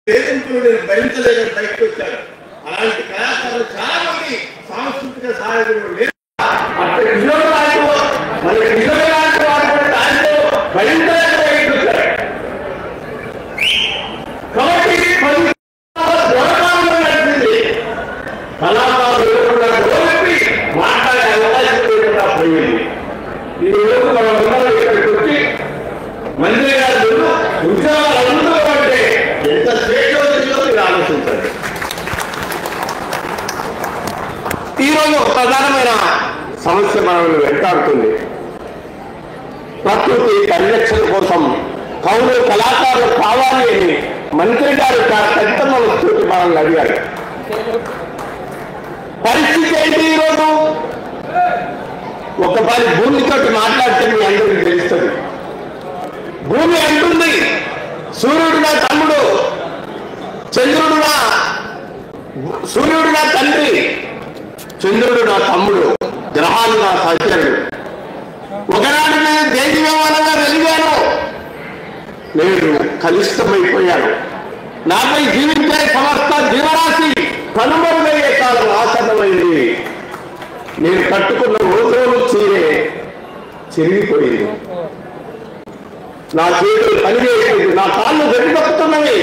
వేధింపులు భరించలేని బయటకు వచ్చారు. అలాంటి కళాకారులు చాలా మంది సాంస్కృతిక సహాయకులు లేరు. అక్కడ కాబట్టి కళాకారులు మాట్లాడే అవకాశం లేకుండా పోయింది. ఈ రోజు మనం ఇక్కడికి వచ్చి మంత్రి గారు ఉద్యోగాలు అందుకోవాలంటే ఎంత శ్రేష్టో మీరు ఆలోచించండి. ఈరోజు ప్రధానమైన సమస్య మనల్ని వెంటాడుతుంది. ప్రకృతి పరిరక్షణ కోసం కవులు కళాకారులు కావాలి అని మంత్రి గారు పెద్ద మనస్సు మనల్ని అడిగారు. పరిస్థితి ఏంటి? ఈరోజు ఒక పని భూమితో మాట్లాడితే మీ అందరికీ తెలుస్తుంది. భూమి అంటుంది సూర్యుడు నా తమ్ముడు, సూర్యుడు నా తండ్రి, చంద్రుడు నా తమ్ముడు, గ్రహాలు నా సహచరుడు. ఒకనాడు నేను దేశవ్యామానంగా వెలిగాను, నేను కలుషితమైపోయాను. నాపై జీవించే సమస్త జీవరాశి కనుమరుగయ్యే కాలం ఆసన్నమైంది. నేను కట్టుకున్న రోజులు చీరే చిరిగిపోయింది. నా చేతులు పనిచేసింది, నా కాళ్ళు గడిపడుతున్నవి,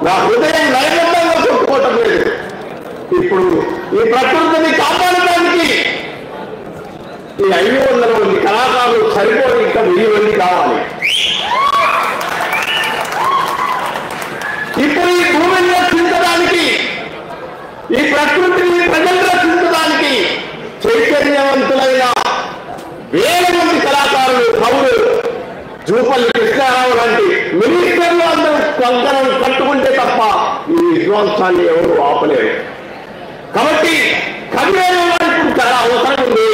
నా హృదయం లయబద్ధంగా కొట్టుకోవటం లేదు. ఇప్పుడు ఈ ప్రకృతిని కాపాడడానికి ఈ 500 మంది కళాకారులు సరిపోయి ఇంకా 1000 మంది కావాలి. ఇప్పుడు ఈ భూమిని రక్షించడానికి, ఈ ప్రకృతిని ప్రజలు రక్షించడానికి చైతన్యవంతులైన 1000 మంది కళాకారులు, కవులు, జూపల్లి కృష్ణారావు లాంటి మినిస్టర్లు అందరూ కంకణం కట్టుకుంటే తప్ప ఈ విధ్వంసాన్ని ఎవరు ఆపలేరు. కాబట్టి కవివేలు వారికి చాలా అవసరం ఉంది.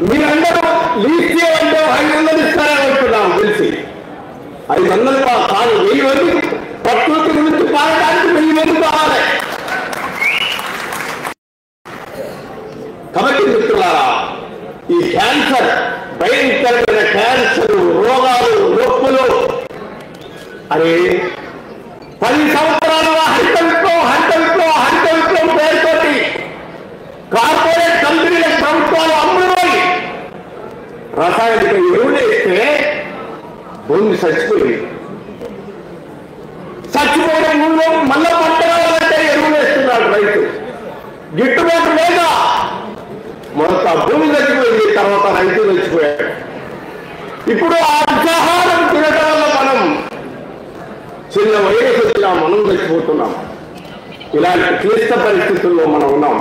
మీరందరూ లీస్ట్ చేయమంటే 500 ఇస్తారని అంటున్నాం. తెలిసి 500 కాదు, 1000 మంది ప్రకృతి గురించి పాడడానికి 1000 మంది కావాలి. కాబట్టి మిత్రులారా, ఈ క్యాన్సర్, భయంకరమైన క్యాన్సర్ రోగాలు, నొప్పులు అరే 10 సంవత్సరాలుగా హరిత విప్లవం పేరుతోటి కార్పొరేట్ కంపెనీల ప్రభుత్వాలు అమ్ముడుపోయి రసాయనిక ఎరువులు వేస్తే భూమి చచ్చిపోయిన భూమిలో మళ్ళా పంట కావాలంటే ఎరువులు వేస్తున్నాడు రైతు. గిట్టుబాటు లేక మొదట భూమి చచ్చిపోయింది, తర్వాత రైతు చచ్చిపోయాడు. ఇప్పుడు ఆ విషాహారం తినడం వల్ల మనం చిన్న వయసు వచ్చినా మనం చచ్చిపోతున్నాం. ఇలాంటి క్లిష్ట పరిస్థితుల్లో మనం ఉన్నాం.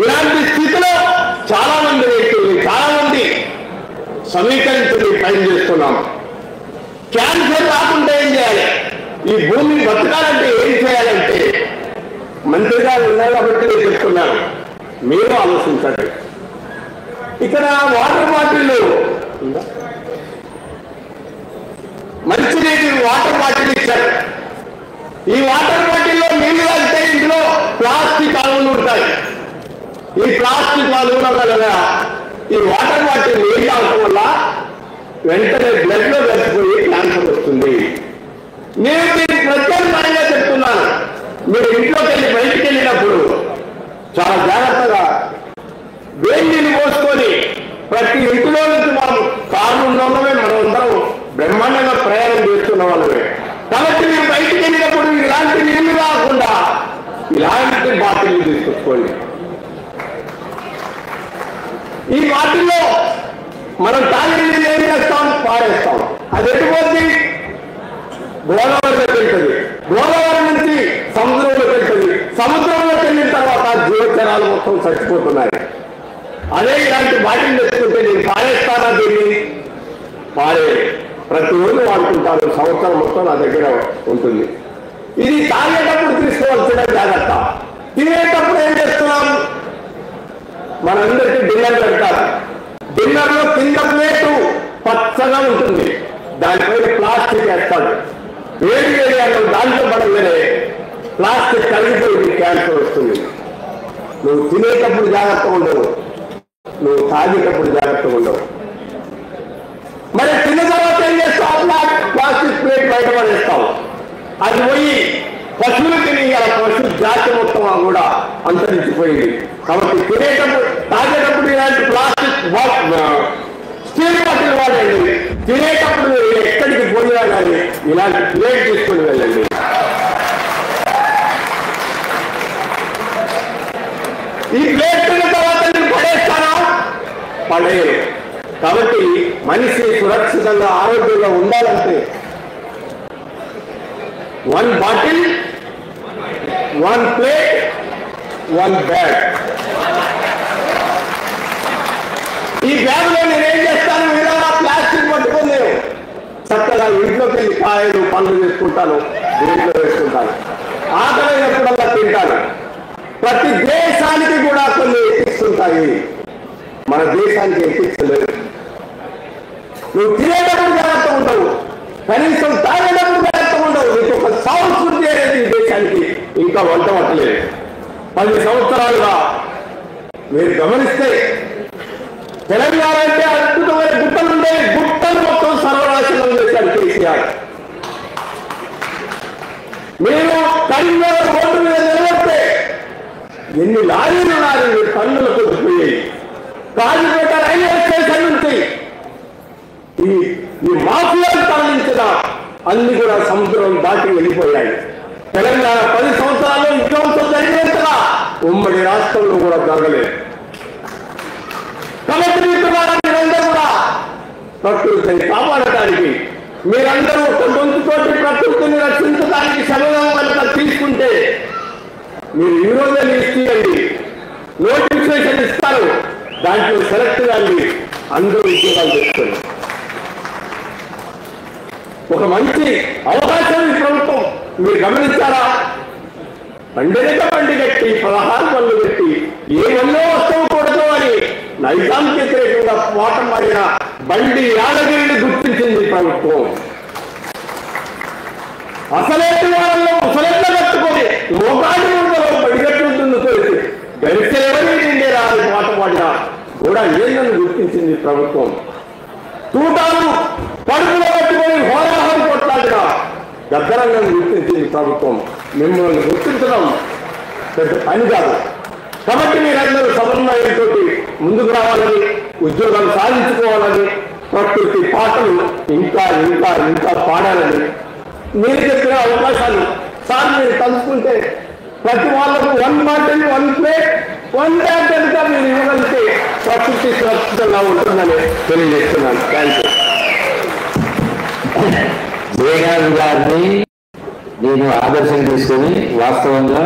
ఇలాంటి స్థితిలో చాలా మంది వ్యక్తులు, చాలా మంది సమీకరించుకుని ట్రైన్ చేస్తున్నాం. క్యాన్సర్ రాకుండా ఏం చేయాలి, ఈ భూమిని బతకాలంటే ఏం చేయాలంటే మంత్రి గారు ఉన్నాయి కాబట్టి నేను చెప్తున్నాను, మీరు ఆలోచించండి. ఇక్కడ వాటర్ బాటిల్, మంచినీటి వాటర్ బాటిల్ ఇచ్చారు. ఈ వాటర్ బాటిల్లో నీళ్లు కలిపితే ఇందులో ప్లాస్టిక్ అణువులు ఉంటాయి. ఈ ప్లాస్టిక్ అణువుల వల్ల ఈ వాటర్ బాటిల్ నీళ్ళు తాగటం వల్ల వెంటనే బ్లడ్ లో కలిసిపోయి క్యాన్సర్ వస్తుంది. నేను దీన్ని ప్రత్యేకంగా చెప్తున్నాను. మీరు ఇంట్లోకి వెళ్ళి బయటికి వెళ్ళినప్పుడు చాలా జాగ్రత్తగా వేడి నీళ్ళు పోసుకొని, ప్రతి ఇంటిలో నుంచి మనం కార్లు ఉన్నమే, మనం అందరం బ్రహ్మాండంగా ప్రయాణం చేస్తున్న వాళ్ళమే. కాబట్టి మీరు బయటికి వెళ్ళినప్పుడు ఇలాంటి నీళ్లు కాకుండా ఇలాంటి బాటిల్ తీసుకొచ్చుకోండి. ఈ బాటిల్లో మనం తాగిన నీళ్ళు ఏం చేస్తాం, పారేస్తాం. అది ఎటుపోతుంది, గోదావరిలోకి వెళ్తుంది. గోదావరి నుంచి సముద్రంలోకి వెళ్తుంది. సముద్రంలోకి వెళ్ళిన తర్వాత జీవచరాలు మొత్తం చచ్చిపోతున్నాయి. అదే ఇలాంటి బాటిల్ తెచ్చుకుంటే నేను పారేస్తానా, దీన్ని పారే ప్రతిరోజు వాడుకుంటాను, సంవత్సరం మొత్తం నా దగ్గర ఉంటుంది. ఇది తాగేటప్పుడు తీసుకోవాల్సిన జాగ్రత్త. తినేటప్పుడు ఏం చేస్తున్నాం, మనందరికీ డిన్నర్ పెడతారు. డిన్నర్లో కింద ప్లేటు పచ్చగా ఉంటుంది, దానిపై ప్లాస్టిక్ వేస్తాడు. వేడి అన్నం దాంట్లో పడగానే ప్లాస్టిక్ కలిగిపోయి క్యాన్సర్ వస్తుంది. నువ్వు తినేటప్పుడు జాగ్రత్తగా ఉండవు, నువ్వు తాగేటప్పుడు జాగ్రత్తగా ఉండవు. మరి తిన్న తర్వాత ఏం చేస్తావు, ప్లాస్టిక్ ప్లేట్ బయట అది పోయి పశువులు తిని పశు జాతి మొత్తం కూడా అంతరించిపోయింది. కాబట్టి తినేటప్పుడు తాగేటప్పుడు ఇలాంటి ప్లాస్టిక్ స్టీల్ బాటిల్ వాడండి. తినేటప్పుడు మీరు ఎక్కడికి పోయినా కానీ ఇలాంటి ప్లేట్ తీసుకుని వెళ్ళండి. ఈ ప్లేట్ తిన్న తర్వాత నేను పడేస్తానా? పడేయరు. కాబట్టి మనిషి సురక్షితంగా ఆరోగ్యంగా ఉండాలంటే 1 బాటిల్ 1 ప్లేట్ 1 బ్యాగ్. ఈ బ్యాగ్లో నేనేం చేస్తాను? ఇలా ప్లాస్టిక్ పట్టుకొని నేను చక్కగా ఇంట్లోకి వెళ్ళి కాయలు పండ్లు వేసుకుంటాను, దీంట్లో వేసుకుంటాను, ఆకలినప్పుడల్లా తింటాను. ప్రతి దేశానికి కూడా కొన్ని ఎథిక్స్ ఉంటాయి, మన దేశానికి ఎథిక్స్ లేదు. నువ్వు తినేటప్పుడు జాగ్రత్త ఉండవు, కనీసం తాగేటప్పుడు జాగ్రత్త ఉండవు. నీకు ఒక సంస్కృతి అనేది ఈ దేశానికి ఇంకా వంట పట్టలేదు. 10 సంవత్సరాలుగా మీరు గమనిస్తే తెలంగాణ అంటే అద్భుతమైన గుట్టలు ఉండేవి. గుట్టలు మొత్తం సర్వనాశనం చేశారు కేసీఆర్. మీరు కరీంనగర్ రోడ్డు మీద నిలబడితే ఎన్ని లారీలు టన్నులు కొట్టుకుపోయాయి. కాజీపేట రైల్వే స్టేషన్ నుంచి ఈ మాఫియాలు తరలించిన అన్ని కూడా సముద్రం దాటి వెళ్ళిపోయాయి. తెలంగాణ 10 సంవత్సరాల్లో విధ్వంసం జరిగినంతగా ఉమ్మడి రాష్ట్రంలో కూడా జరగలేదు. కాబట్టి మీరందరూ కూడా ప్రకృతిని కాపాడటానికి, మీరందరూ ఒక గొంతుతోటి ప్రకృతిని రక్షించడానికి సమయం కనుక తీసుకుంటే మీరు ఈ రోజే లిస్ట్ ఇవ్వండి, నోటిఫికేషన్ ఇస్తారు, దాంట్లో సెలెక్ట్ కాండి, అందరూ ఉద్యోగాలు తెచ్చుకోండి. ఒక మంచి అవకాశం ఈ ప్రభుత్వం. మీరు గమనించారా? బండి కట్టి 16 పనులు పెట్టి ఏ వల్లో వస్తువు కూడదు అని నైజాంకి వ్యతిరేకంగా పోటం పడిన బండి యాదగిరిని గుర్తించింది ప్రభుత్వం. అసలేటి వాళ్ళలో ముసలెట్ల కట్టుకొని మోకాడి ముందులో బడిగట్టుంటుందో తెలిసి గడిస్తే ఎవరి నిండే రాని పాట పాడినా కూడా ఏందని గుర్తించింది ప్రభుత్వం. తూటాలు పడుపులో కట్టుకొని హోరాహం కొట్లాడిన గద్దరంగం గుర్తించింది ప్రభుత్వం. మిమ్మల్ని గుర్తించడం పెద్ద పని కాదు. కాబట్టి మీరందరూ సమన్వయంతో ముందుకు రావాలని, ఉద్యోగాలు సాధించుకోవాలని, ప్రకృతి పాటలు ఇంకా ఇంకా ఇంకా పాడాలని మీరు చెప్పిన అవకాశాలు సార్ మీరు తలుచుకుంటే ప్రతి వాళ్ళకు 1 బాటిల్ 1 ప్లేట్ 1 బ్యాగ్ కనుక మీరు ఇవ్వగలిగితే ప్రకృతి సురక్షితంగా ఉంటుందని తెలియజేస్తున్నాను. Thank you. జయగారు గారిని నేను ఆదర్శం తీసుకొని వాస్తవంగా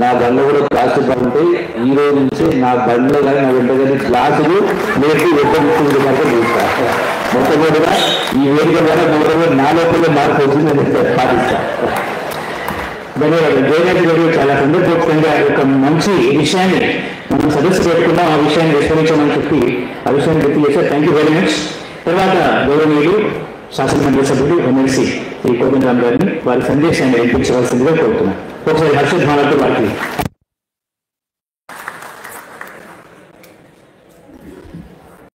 నా బండ్లు కూడా ప్లాస్టిక్ ఉంటే ఈ రోజు నుంచి నా బండ్లో కానీ నా వెంట కానీ క్లాసులు నేర్పి వెంటనే వరకు చూస్తాను. మొట్టమొదటిగా ఈ వేదిక ద్వారా మొదటి నా లోపల మార్పు వచ్చింది నేను పాటిస్తాను. ధన్యవాదాలు. జయగారి గారు చాలా సందర్భోక్తంగా ఒక మంచి విషయాన్ని మనం సదస్సు పెట్టుకున్నాం, ఆ విషయాన్ని విస్మరించామని చెప్పి ఆ విషయాన్ని గుర్తు చేశారు. Thank you very much. తర్వాత గౌరవనీయులు శాసనమండలి సభ్యులు ఎమ్మెల్సీ శ్రీ కోదండరామ్ గారిని వారి సందేశాన్ని వినిపించవలసిందిగా కోరుతున్నాను. ఒకసారి హర్షధ్వానాలతో వారికి